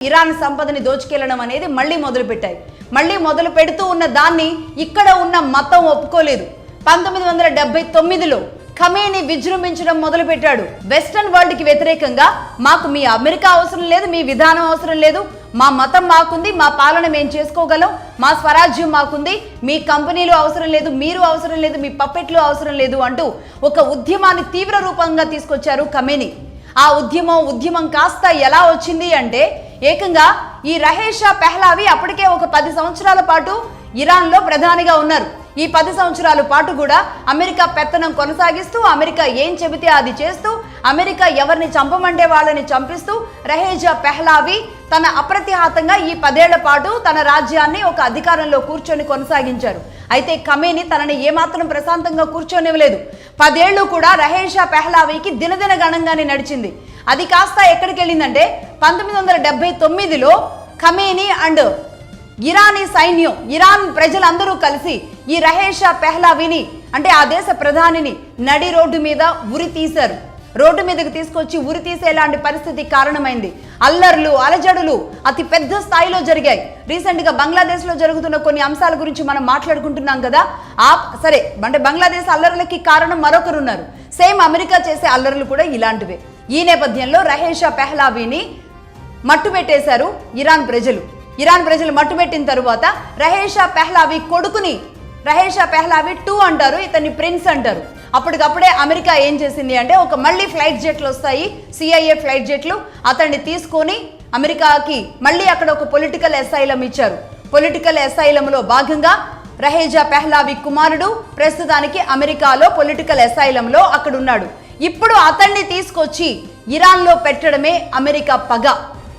Iran సంపదని దోచుకెళ్లడం అనేది మళ్ళీ మొదలుపెట్టాయి. మళ్ళీ మొదలు పెడుతూ ఉన్న దాన్ని ఇక్కడ ఉన్న మతం ఒప్పుకోలేదు. 1979లో ఖమేనీ విజృంభించడం మొదలుపెట్టాడు. వెస్టర్న్ వరల్డ్ కి వ్యతిరేకంగా మాకు మీ అమెరికా అవసరం లేదు, మీ విధానం అవసరం లేదు, మా మతం మాకుంది, మా పాలన మేము చేసుకోగలం, మా స్వరాజ్యం మాకుంది, మీ కంపెనీలు అవసరం లేదు, మీరు అవసరం లేదు, మీ పప్పెట్లు అవసరం లేదు అంటూ ఒక ఉద్యమాన్ని తీవ్ర రూపంగా తీసుకొచ్చారు ఖమేనీ. ఆ ఉద్యమం కాస్త ఎలా వచ్చింది అంటే ఏకంగా ఈ రహేషా పెహ్లావి అప్పటికే ఒక 10 సంవత్సరాల పాటు ఇరాన్లో ప్రధానిగా ఉన్నారు. ఈ 10 సంవత్సరాల పాటు కూడా అమెరికా పెత్తనం కొనసాగిస్తూ, అమెరికా ఏం చెబితే అది చేస్తూ, అమెరికా ఎవరిని చంపమంటే వాళ్ళని చంపిస్తూ రహేషా పెహ్లావి తన అప్రతిహాతంగా ఈ 10 ఏళ్ల పాటు తన రాజ్యాన్ని ఒక అధికారంలో కూర్చొని కొనసాగించారు. అయితే ఖమేనీ తనని ఏమాత్రం ప్రశాంతంగా కూర్చొనివ్వలేదు. 10 ఏళ్లు కూడా రహేషా పెహ్లావికి దినదిన గణంగానే నడిచింది. అది కాస్త ఎక్కడికి వెళ్ళిందంటే 1979లో ఖమేనీ అండ్ ఇరానీ సైన్యం, ఇరాన్ ప్రజలందరూ కలిసి ఈ రహేషా పెహ్లావిని అంటే ఆ దేశ ప్రధానిని నడి రోడ్డు మీద ఉరి తీశారు. రోడ్డు మీదకి తీసుకొచ్చి ఉరి తీసేలాంటి పరిస్థితి కారణమైంది. అల్లర్లు, అలజడులు అతి పెద్ద స్థాయిలో జరిగాయి. రీసెంట్ గా బంగ్లాదేశ్ లో జరుగుతున్న కొన్ని అంశాల గురించి మనం మాట్లాడుకుంటున్నాం కదా. సరే అంటే బంగ్లాదేశ్ అల్లర్లకి కారణం మరొకరున్నారు. సేమ్ అమెరికా చేసే అల్లర్లు కూడా ఇలాంటివే. ఈ నేపథ్యంలో రహేషా పెహ్లావిని మట్టుపెట్టేశారు ఇరాన్ ప్రజలు. ఇరాన్ ప్రజలు మట్టుపెట్టిన తరువాత రహేషా పెహ్లావి కొడుకుని రహేషా పెహ్లావి 2 అంటారు, ఇతన్ని ప్రిన్స్ అంటారు. అప్పటికప్పుడే అమెరికా ఏం చేసింది అంటే ఒక మళ్ళీ ఫ్లైట్ జెట్లు వస్తాయి, CIA ఫ్లైట్ జెట్లు, అతన్ని తీసుకొని అమెరికాకి మళ్ళీ అక్కడ ఒక పొలిటికల్ అసైలం ఇచ్చారు. పొలిటికల్ అసైలంలో భాగంగా రహేషా పెహ్లావి కుమారుడు ప్రస్తుతానికి అమెరికాలో పొలిటికల్ అసైలంలో అక్కడ ఉన్నాడు. ఇప్పుడు అతన్ని తీసుకొచ్చి ఇరాన్లో పెట్టడమే అమెరికా పగ.